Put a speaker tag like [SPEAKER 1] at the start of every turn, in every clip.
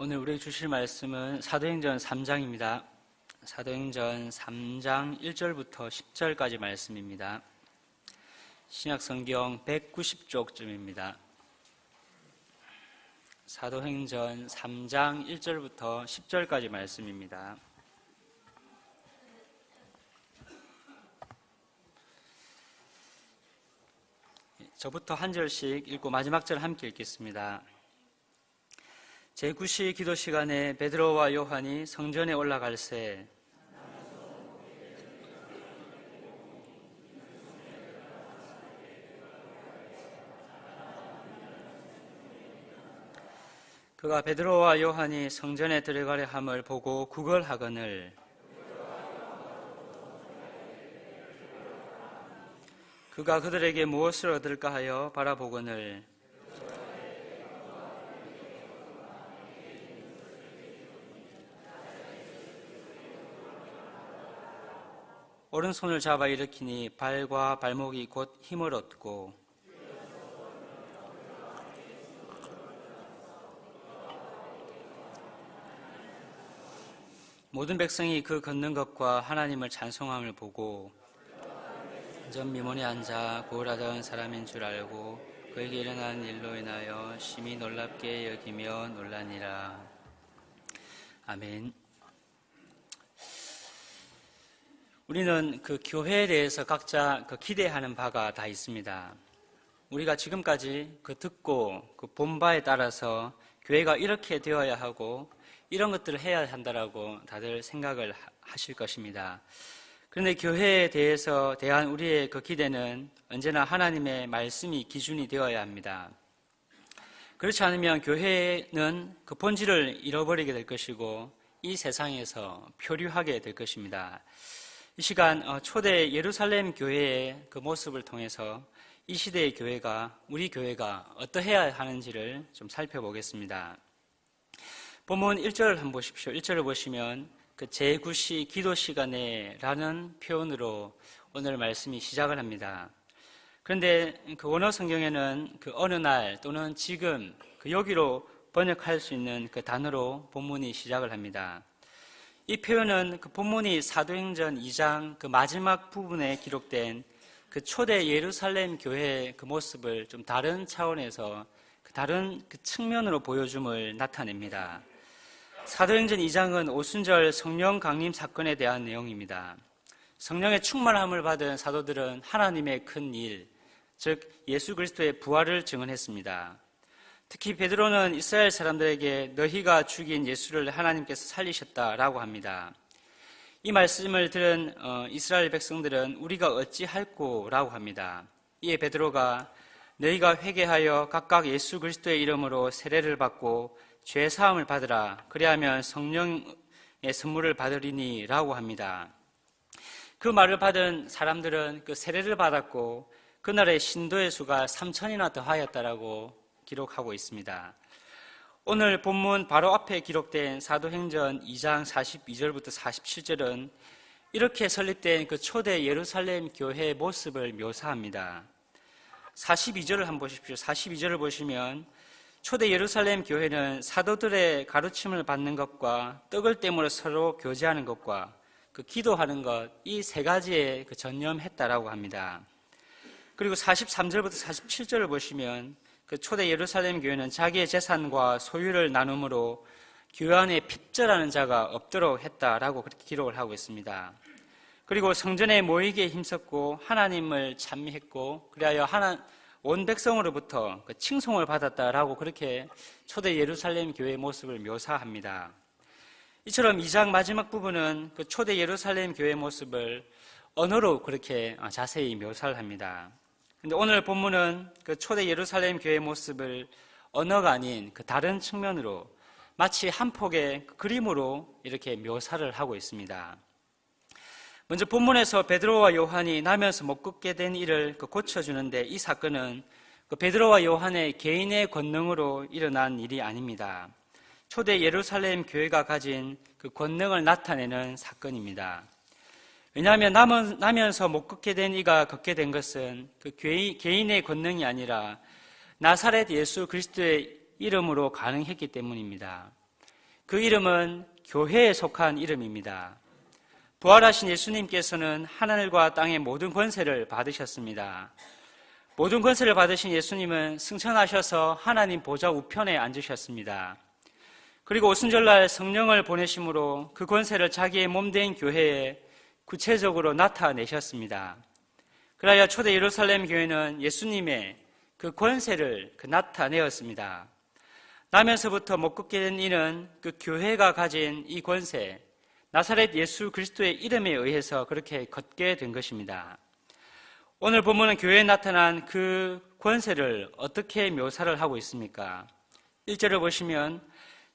[SPEAKER 1] 오늘 우리에게 주실 말씀은 사도행전 3장입니다. 사도행전 3장 1절부터 10절까지 말씀입니다. 신약성경 190쪽쯤입니다. 사도행전 3장 1절부터 10절까지 말씀입니다. 저부터 한 절씩 읽고 마지막 절 함께 읽겠습니다. 제9시 기도 시간에 베드로와 요한이 성전에 올라갈새 그가 베드로와 요한이 성전에 들어가려 함을 보고 구걸하거늘 그가 그들에게 무엇을 얻을까 하여 바라보거늘 오른손을 잡아 일으키니 발과 발목이 곧 힘을 얻고 모든 백성이 그 걷는 것과 하나님을 찬송함을 보고 전 미문에 앉아 구걸하던 사람인 줄 알고 그에게 일어난 일로 인하여 심히 놀랍게 여기며 놀라니라. 아멘. 우리는 그 교회에 대해서 각자 기대하는 바가 다 있습니다. 우리가 지금까지 듣고 본 바에 따라서 교회가 이렇게 되어야 하고 이런 것들을 해야 한다라고 다들 생각을 하실 것입니다. 그런데 교회에 대한 우리의 기대는 언제나 하나님의 말씀이 기준이 되어야 합니다. 그렇지 않으면 교회는 그 본질을 잃어버리게 될 것이고 이 세상에서 표류하게 될 것입니다. 이 시간 초대 예루살렘 교회의 그 모습을 통해서 이 시대의 교회가, 우리 교회가 어떠해야 하는지를 좀 살펴보겠습니다. 본문 1절을 한번 보십시오. 1절을 보시면 그 제9시 기도 시간에 라는 표현으로 오늘 말씀이 시작을 합니다. 그런데 그 원어 성경에는 그 어느 날 또는 지금 여기로 번역할 수 있는 그 단어로 본문이 시작을 합니다. 이 표현은 그 본문이 사도행전 2장 그 마지막 부분에 기록된 그 초대 예루살렘 교회의 그 모습을 좀 다른 차원에서 다른 측면으로 보여줌을 나타냅니다. 사도행전 2장은 오순절 성령 강림 사건에 대한 내용입니다. 성령의 충만함을 받은 사도들은 하나님의 큰 일, 즉 예수 그리스도의 부활을 증언했습니다. 특히 베드로는 이스라엘 사람들에게 너희가 죽인 예수를 하나님께서 살리셨다라고 합니다. 이 말씀을 들은 이스라엘 백성들은 우리가 어찌할꼬라고 합니다. 이에 베드로가 너희가 회개하여 각각 예수 그리스도의 이름으로 세례를 받고 죄 사함을 받으라. 그리하면 성령의 선물을 받으리니 라고 합니다. 그 말을 받은 사람들은 그 세례를 받았고 그날의 신도의 수가 3,000이나 더하였다라고 기록하고 있습니다. 오늘 본문 바로 앞에 기록된 사도행전 2장 42절부터 47절은 이렇게 설립된 그 초대 예루살렘 교회의 모습을 묘사합니다. 42절을 한번 보십시오. 42절을 보시면 초대 예루살렘 교회는 사도들의 가르침을 받는 것과 떡을 떼므로 서로 교제하는 것과 기도하는 것, 이 세 가지에 전념했다라고 합니다. 그리고 43절부터 47절을 보시면 그 초대 예루살렘 교회는 자기의 재산과 소유를 나눔으로 교회 안에 핍절하는 자가 없도록 했다라고 그렇게 기록을 하고 있습니다. 그리고 성전에 모이기에 힘썼고 하나님을 찬미했고 그리하여 온 백성으로부터 칭송을 받았다라고 그렇게 초대 예루살렘 교회의 모습을 묘사합니다. 이처럼 2장 마지막 부분은 그 초대 예루살렘 교회의 모습을 언어로 그렇게 자세히 묘사를 합니다. 근데 오늘 본문은 그 초대 예루살렘 교회의 모습을 언어가 아닌 그 다른 측면으로 마치 한 폭의 그림으로 이렇게 묘사를 하고 있습니다. 먼저 본문에서 베드로와 요한이 나면서 못 걷게 된 일을 고쳐주는데 이 사건은 그 베드로와 요한의 개인의 권능으로 일어난 일이 아닙니다. 초대 예루살렘 교회가 가진 그 권능을 나타내는 사건입니다. 왜냐하면 나면서 못 걷게 된 이가 걷게 된 것은 그 개인의 권능이 아니라 나사렛 예수 그리스도의 이름으로 가능했기 때문입니다. 그 이름은 교회에 속한 이름입니다. 부활하신 예수님께서는 하늘과 땅의 모든 권세를 받으셨습니다. 모든 권세를 받으신 예수님은 승천하셔서 하나님 보좌 우편에 앉으셨습니다. 그리고 오순절날 성령을 보내심으로 그 권세를 자기의 몸된 교회에 구체적으로 나타내셨습니다. 그래야 초대 예루살렘 교회는 예수님의 그 권세를 나타내었습니다. 나면서부터 못 걷게 된 이는 그 교회가 가진 이 권세, 나사렛 예수 그리스도의 이름에 의해서 그렇게 걷게 된 것입니다. 오늘 본문은 교회에 나타난 그 권세를 어떻게 묘사를 하고 있습니까? 1절을 보시면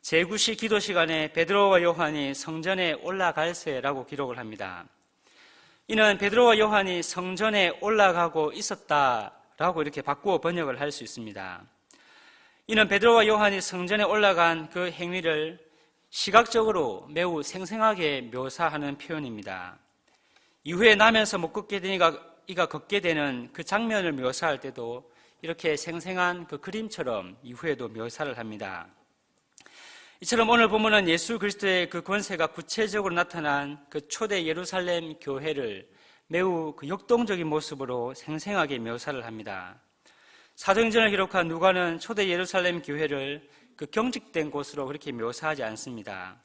[SPEAKER 1] 제9시 기도 시간에 베드로와 요한이 성전에 올라갈새라고 기록을 합니다. 이는 베드로와 요한이 성전에 올라가고 있었다라고 이렇게 바꾸어 번역을 할 수 있습니다. 이는 베드로와 요한이 성전에 올라간 그 행위를 시각적으로 매우 생생하게 묘사하는 표현입니다. 이후에 나면서 못 걷게 되니까 이가 걷게 되는 그 장면을 묘사할 때도 이렇게 생생한 그 그림처럼 이후에도 묘사를 합니다. 이처럼 오늘 본문은 예수 그리스도의 그 권세가 구체적으로 나타난 그 초대 예루살렘 교회를 매우 그 역동적인 모습으로 생생하게 묘사를 합니다. 사도행전을 기록한 누가는 초대 예루살렘 교회를 그 경직된 곳으로 그렇게 묘사하지 않습니다.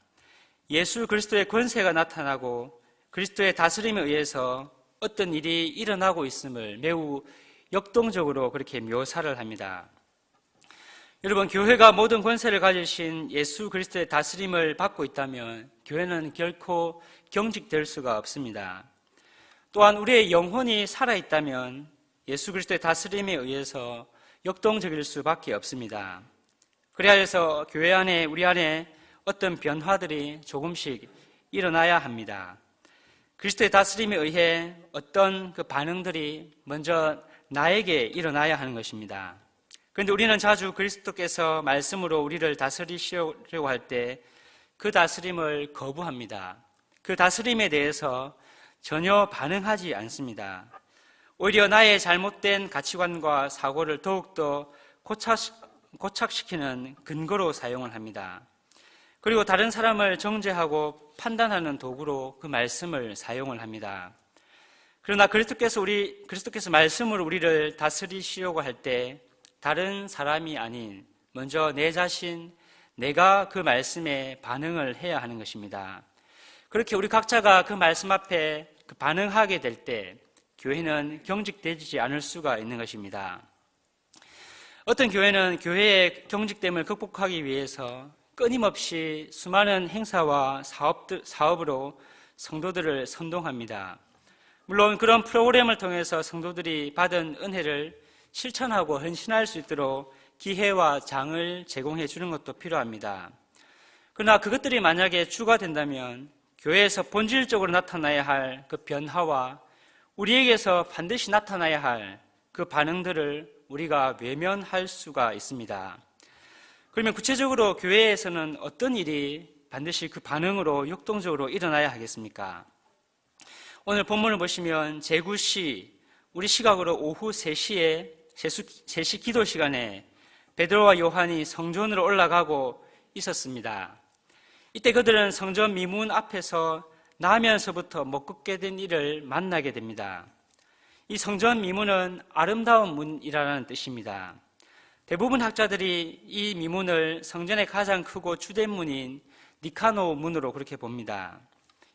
[SPEAKER 1] 예수 그리스도의 권세가 나타나고 그리스도의 다스림에 의해서 어떤 일이 일어나고 있음을 매우 역동적으로 그렇게 묘사를 합니다. 여러분, 교회가 모든 권세를 가지신 예수 그리스도의 다스림을 받고 있다면 교회는 결코 경직될 수가 없습니다. 또한 우리의 영혼이 살아있다면 예수 그리스도의 다스림에 의해서 역동적일 수밖에 없습니다. 그래야 해서 교회 안에, 우리 안에 어떤 변화들이 조금씩 일어나야 합니다. 그리스도의 다스림에 의해 어떤 그 반응들이 먼저 나에게 일어나야 하는 것입니다. 그런데 우리는 자주 그리스도께서 말씀으로 우리를 다스리시려고 할 때 그 다스림을 거부합니다. 그 다스림에 대해서 전혀 반응하지 않습니다. 오히려 나의 잘못된 가치관과 사고를 더욱더 고착시키는 근거로 사용을 합니다. 그리고 다른 사람을 정죄하고 판단하는 도구로 그 말씀을 사용을 합니다. 그러나 그리스도께서 말씀으로 우리를 다스리시려고 할 때 다른 사람이 아닌 먼저 내 자신, 내가 그 말씀에 반응을 해야 하는 것입니다. 그렇게 우리 각자가 그 말씀 앞에 반응하게 될 때 교회는 경직되지 않을 수가 있는 것입니다. 어떤 교회는 교회의 경직됨을 극복하기 위해서 끊임없이 수많은 행사와 사업으로 성도들을 선동합니다. 물론 그런 프로그램을 통해서 성도들이 받은 은혜를 실천하고 헌신할 수 있도록 기회와 장을 제공해 주는 것도 필요합니다. 그러나 그것들이 만약에 주가 된다면 교회에서 본질적으로 나타나야 할 그 변화와 우리에게서 반드시 나타나야 할 그 반응들을 우리가 외면할 수가 있습니다. 그러면 구체적으로 교회에서는 어떤 일이 반드시 그 반응으로 역동적으로 일어나야 하겠습니까? 오늘 본문을 보시면 제9시, 우리 시각으로 오후 3시에 3시 기도 시간에 베드로와 요한이 성전으로 올라가고 있었습니다. 이때 그들은 성전 미문 앞에서 나면서부터 못 걷게 된 일을 만나게 됩니다. 이 성전 미문은 아름다운 문이라는 뜻입니다. 대부분 학자들이 이 미문을 성전의 가장 크고 주된 문인 니카노 문으로 그렇게 봅니다.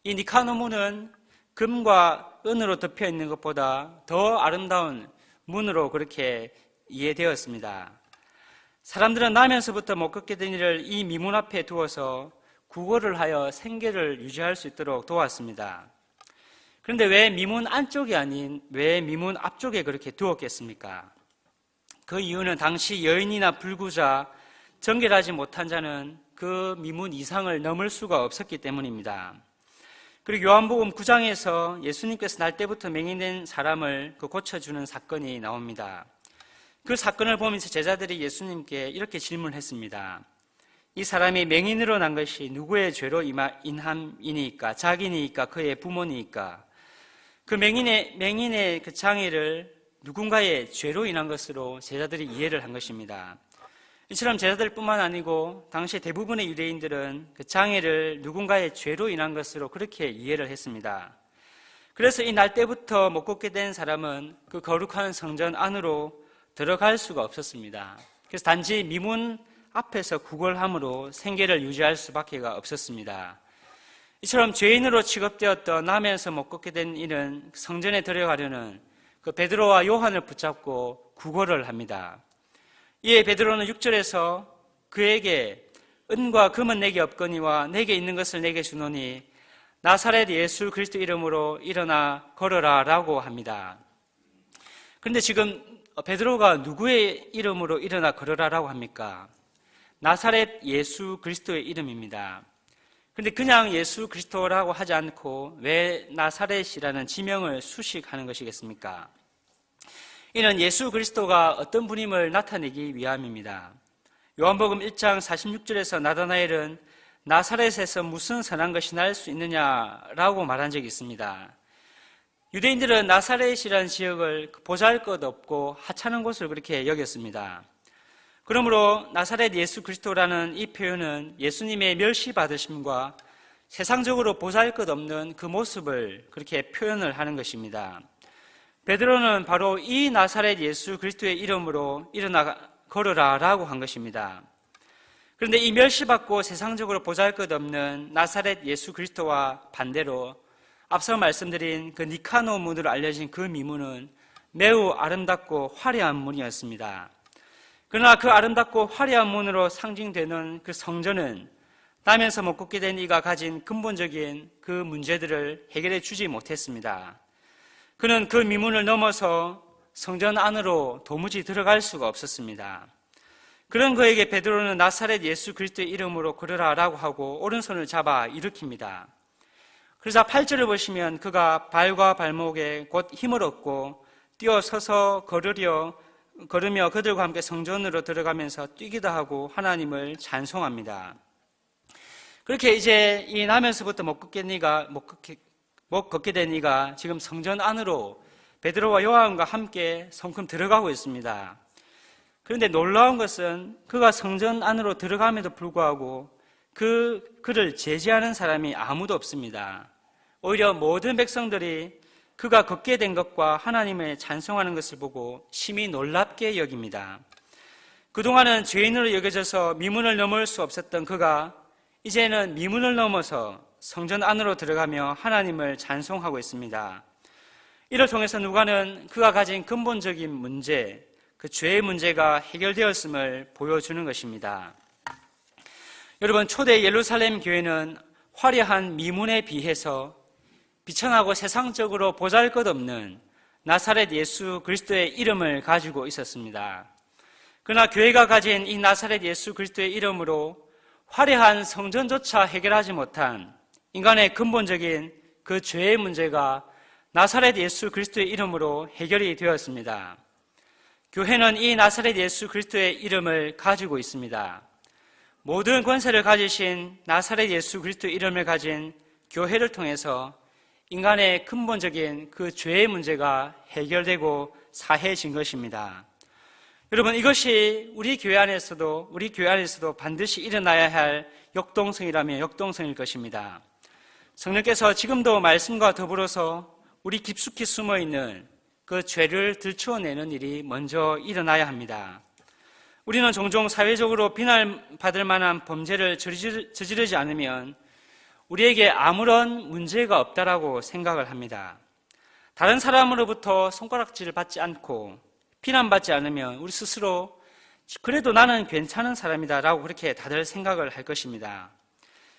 [SPEAKER 1] 이 니카노 문은 금과 은으로 덮여 있는 것보다 더 아름다운 문으로 그렇게 이해되었습니다. 사람들은 나면서부터 못 걷게 된 일을 이 미문 앞에 두어서 구걸을 하여 생계를 유지할 수 있도록 도왔습니다. 그런데 왜 미문 안쪽이 아닌 왜 미문 앞쪽에 그렇게 두었겠습니까? 그 이유는 당시 여인이나 불구자, 정결하지 못한 자는 그 미문 이상을 넘을 수가 없었기 때문입니다. 그리고 요한복음 9장에서 예수님께서 날 때부터 맹인된 사람을 고쳐주는 사건이 나옵니다. 그 사건을 보면서 제자들이 예수님께 이렇게 질문했습니다. 이 사람이 맹인으로 난 것이 누구의 죄로 인함이니까? 자기니까? 그의 부모니까? 그 맹인의 그 장애를 누군가의 죄로 인한 것으로 제자들이 이해를 한 것입니다. 이처럼 제자들뿐만 아니고 당시 대부분의 유대인들은 그 장애를 누군가의 죄로 인한 것으로 그렇게 이해를 했습니다. 그래서 이 날 때부터 못 걷게 된 사람은 그 거룩한 성전 안으로 들어갈 수가 없었습니다. 그래서 단지 미문 앞에서 구걸함으로 생계를 유지할 수밖에 없었습니다. 이처럼 죄인으로 취급되었던 남에서 못 걷게 된 이는 성전에 들어가려는 그 베드로와 요한을 붙잡고 구걸을 합니다. 이에 베드로는 6절에서 그에게 은과 금은 내게 없거니와 내게 있는 것을 내게 주노니 나사렛 예수 그리스도 이름으로 일어나 걸어라 라고 합니다. 그런데 지금 베드로가 누구의 이름으로 일어나 걸어라 라고 합니까? 나사렛 예수 그리스도의 이름입니다. 그런데 그냥 예수 그리스도라고 하지 않고 왜 나사렛이라는 지명을 수식하는 것이겠습니까? 이는 예수 그리스도가 어떤 분임을 나타내기 위함입니다. 요한복음 1장 46절에서 나다나엘은 나사렛에서 무슨 선한 것이 날 수 있느냐라고 말한 적이 있습니다. 유대인들은 나사렛이라는 지역을 보잘것없고 하찮은 곳을 그렇게 여겼습니다. 그러므로 나사렛 예수 그리스도라는 이 표현은 예수님의 멸시받으심과 세상적으로 보잘것없는 그 모습을 그렇게 표현을 하는 것입니다. 베드로는 바로 이 나사렛 예수 그리스도의 이름으로 일어나 걸어라 라고 한 것입니다. 그런데 이 멸시받고 세상적으로 보잘것없는 나사렛 예수 그리스도와 반대로 앞서 말씀드린 그 니카노 문으로 알려진 그 미문은 매우 아름답고 화려한 문이었습니다. 그러나 그 아름답고 화려한 문으로 상징되는 그 성전은 나면서 못 걷게 된 이가 가진 근본적인 그 문제들을 해결해 주지 못했습니다. 그는 그 미문을 넘어서 성전 안으로 도무지 들어갈 수가 없었습니다. 그런 그에게 베드로는 나사렛 예수 그리스도의 이름으로 걸으라 라고 하고 오른손을 잡아 일으킵니다. 그래서 8절을 보시면 그가 발과 발목에 곧 힘을 얻고 뛰어서서 걸으며 그들과 함께 성전으로 들어가면서 뛰기도 하고 하나님을 찬송합니다. 그렇게 이제 이 나면서부터 못 걷게 된 이가 지금 성전 안으로 베드로와 요한과 함께 성큼 들어가고 있습니다. 그런데 놀라운 것은 그가 성전 안으로 들어감에도 불구하고 그를 제지하는 사람이 아무도 없습니다. 오히려 모든 백성들이 그가 걷게 된 것과 하나님을 찬송하는 것을 보고 심히 놀랍게 여깁니다. 그동안은 죄인으로 여겨져서 미문을 넘을 수 없었던 그가 이제는 미문을 넘어서 성전 안으로 들어가며 하나님을 찬송하고 있습니다. 이를 통해서 누가는 그가 가진 근본적인 문제, 그 죄의 문제가 해결되었음을 보여주는 것입니다. 여러분, 초대 예루살렘 교회는 화려한 미문에 비해서 비천하고 세상적으로 보잘것없는 나사렛 예수 그리스도의 이름을 가지고 있었습니다. 그러나 교회가 가진 이 나사렛 예수 그리스도의 이름으로 화려한 성전조차 해결하지 못한 인간의 근본적인 그 죄의 문제가 나사렛 예수 그리스도의 이름으로 해결이 되었습니다. 교회는 이 나사렛 예수 그리스도의 이름을 가지고 있습니다. 모든 권세를 가지신 나사렛 예수 그리스도의 이름을 가진 교회를 통해서 인간의 근본적인 그 죄의 문제가 해결되고 사해진 것입니다. 여러분, 이것이 우리 교회 안에서도 반드시 일어나야 할 역동성이라면 역동성일 것입니다. 성령께서 지금도 말씀과 더불어서 우리 깊숙이 숨어있는 그 죄를 들추어내는 일이 먼저 일어나야 합니다. 우리는 종종 사회적으로 비난받을 만한 범죄를 저지르지 않으면 우리에게 아무런 문제가 없다라고 생각을 합니다. 다른 사람으로부터 손가락질을 받지 않고 비난받지 않으면 우리 스스로 그래도 나는 괜찮은 사람이다라고 그렇게 다들 생각을 할 것입니다.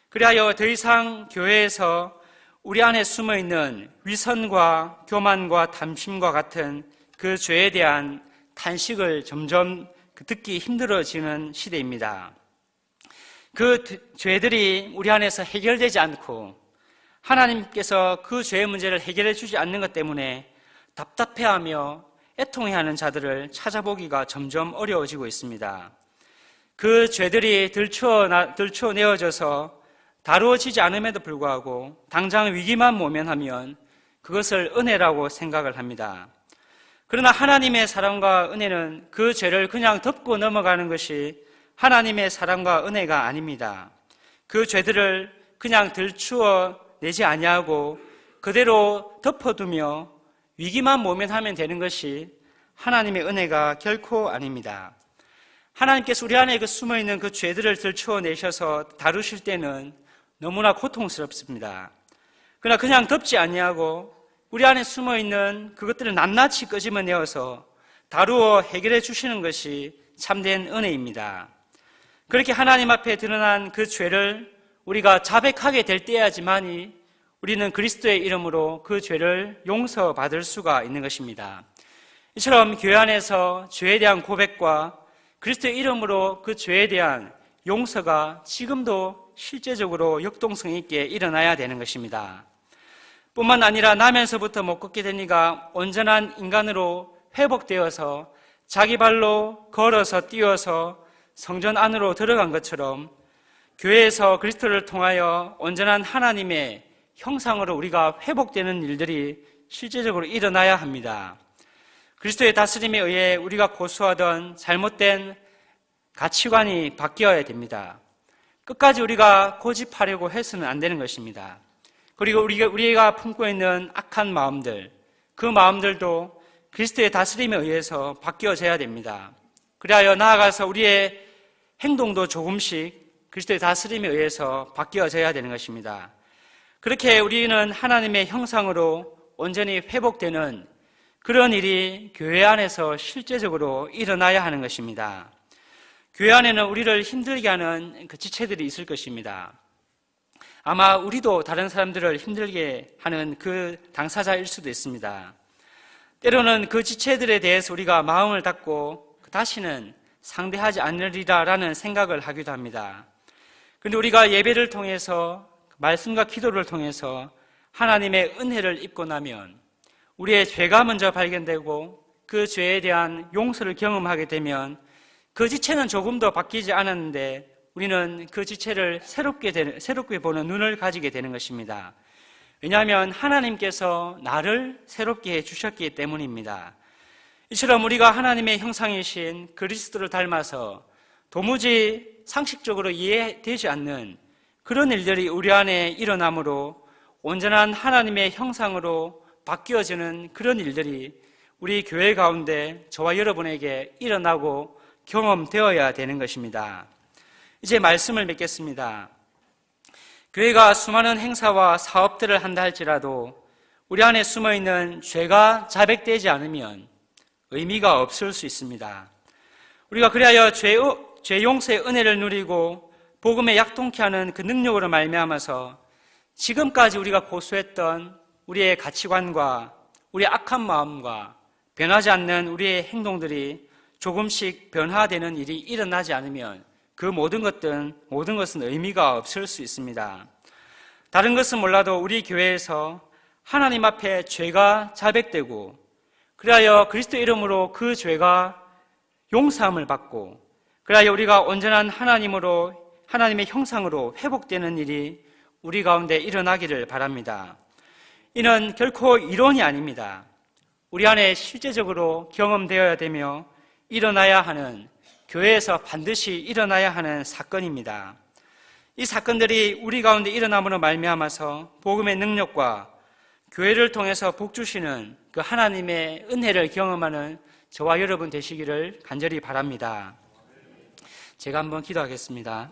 [SPEAKER 1] 그리하여 더 이상 교회에서 우리 안에 숨어있는 위선과 교만과 탐심과 같은 그 죄에 대한 탄식을 점점 듣기 힘들어지는 시대입니다. 그 죄들이 우리 안에서 해결되지 않고 하나님께서 그 죄의 문제를 해결해 주지 않는 것 때문에 답답해하며 애통해하는 자들을 찾아보기가 점점 어려워지고 있습니다. 그 죄들이 들추어내어져서 다루어지지 않음에도 불구하고 당장 위기만 모면하면 그것을 은혜라고 생각을 합니다. 그러나 하나님의 사랑과 은혜는 그 죄를 그냥 덮고 넘어가는 것이 하나님의 사랑과 은혜가 아닙니다. 그 죄들을 그냥 들추어 내지 아니하고 그대로 덮어두며 위기만 모면하면 되는 것이 하나님의 은혜가 결코 아닙니다. 하나님께서 우리 안에 숨어있는 그 죄들을 들추어 내셔서 다루실 때는 너무나 고통스럽습니다. 그러나 그냥 덮지 아니하고 우리 안에 숨어있는 그것들을 낱낱이 끄집어내어서 다루어 해결해 주시는 것이 참된 은혜입니다. 그렇게 하나님 앞에 드러난 그 죄를 우리가 자백하게 될 때야지만이 우리는 그리스도의 이름으로 그 죄를 용서받을 수가 있는 것입니다. 이처럼 교회 안에서 죄에 대한 고백과 그리스도의 이름으로 그 죄에 대한 용서가 지금도 실제적으로 역동성 있게 일어나야 되는 것입니다. 뿐만 아니라 나면서부터 못 걷게 되니까 온전한 인간으로 회복되어서 자기 발로 걸어서 뛰어서 성전 안으로 들어간 것처럼 교회에서 그리스도를 통하여 온전한 하나님의 형상으로 우리가 회복되는 일들이 실제적으로 일어나야 합니다. 그리스도의 다스림에 의해 우리가 고수하던 잘못된 가치관이 바뀌어야 됩니다. 끝까지 우리가 고집하려고 해서는 안 되는 것입니다. 그리고 우리가 품고 있는 악한 마음들, 그 마음들도 그리스도의 다스림에 의해서 바뀌어져야 됩니다. 그리하여 나아가서 우리의 행동도 조금씩 그리스도의 다스림에 의해서 바뀌어져야 되는 것입니다. 그렇게 우리는 하나님의 형상으로 온전히 회복되는 그런 일이 교회 안에서 실제적으로 일어나야 하는 것입니다. 교회 안에는 우리를 힘들게 하는 그 지체들이 있을 것입니다. 아마 우리도 다른 사람들을 힘들게 하는 그 당사자일 수도 있습니다. 때로는 그 지체들에 대해서 우리가 마음을 닫고 다시는 상대하지 않으리라라는 생각을 하기도 합니다. 그런데 우리가 예배를 통해서 말씀과 기도를 통해서 하나님의 은혜를 입고 나면 우리의 죄가 먼저 발견되고 그 죄에 대한 용서를 경험하게 되면 그 지체는 조금도 바뀌지 않았는데 우리는 그 지체를 새롭게 보는 눈을 가지게 되는 것입니다. 왜냐하면 하나님께서 나를 새롭게 해주셨기 때문입니다. 이처럼 우리가 하나님의 형상이신 그리스도를 닮아서 도무지 상식적으로 이해되지 않는 그런 일들이 우리 안에 일어나므로 온전한 하나님의 형상으로 바뀌어지는 그런 일들이 우리 교회 가운데 저와 여러분에게 일어나고 경험되어야 되는 것입니다. 이제 말씀을 맺겠습니다. 교회가 수많은 행사와 사업들을 한다 할지라도 우리 안에 숨어있는 죄가 자백되지 않으면 의미가 없을 수 있습니다. 우리가 그리하여 죄 용서의 은혜를 누리고 복음에 약통케 하는 그 능력으로 말미암아서 지금까지 우리가 고수했던 우리의 가치관과 우리의 악한 마음과 변하지 않는 우리의 행동들이 조금씩 변화되는 일이 일어나지 않으면 그 모든 것은 의미가 없을 수 있습니다. 다른 것은 몰라도 우리 교회에서 하나님 앞에 죄가 자백되고 그리하여 그리스도 이름으로 그 죄가 용서함을 받고 그리하여 우리가 온전한 하나님의 형상으로 회복되는 일이 우리 가운데 일어나기를 바랍니다. 이는 결코 이론이 아닙니다. 우리 안에 실제적으로 경험되어야 되며 일어나야 하는, 교회에서 반드시 일어나야 하는 사건입니다. 이 사건들이 우리 가운데 일어남으로 말미암아서 복음의 능력과 교회를 통해서 복 주시는 그 하나님의 은혜를 경험하는 저와 여러분 되시기를 간절히 바랍니다. 제가 한번 기도하겠습니다.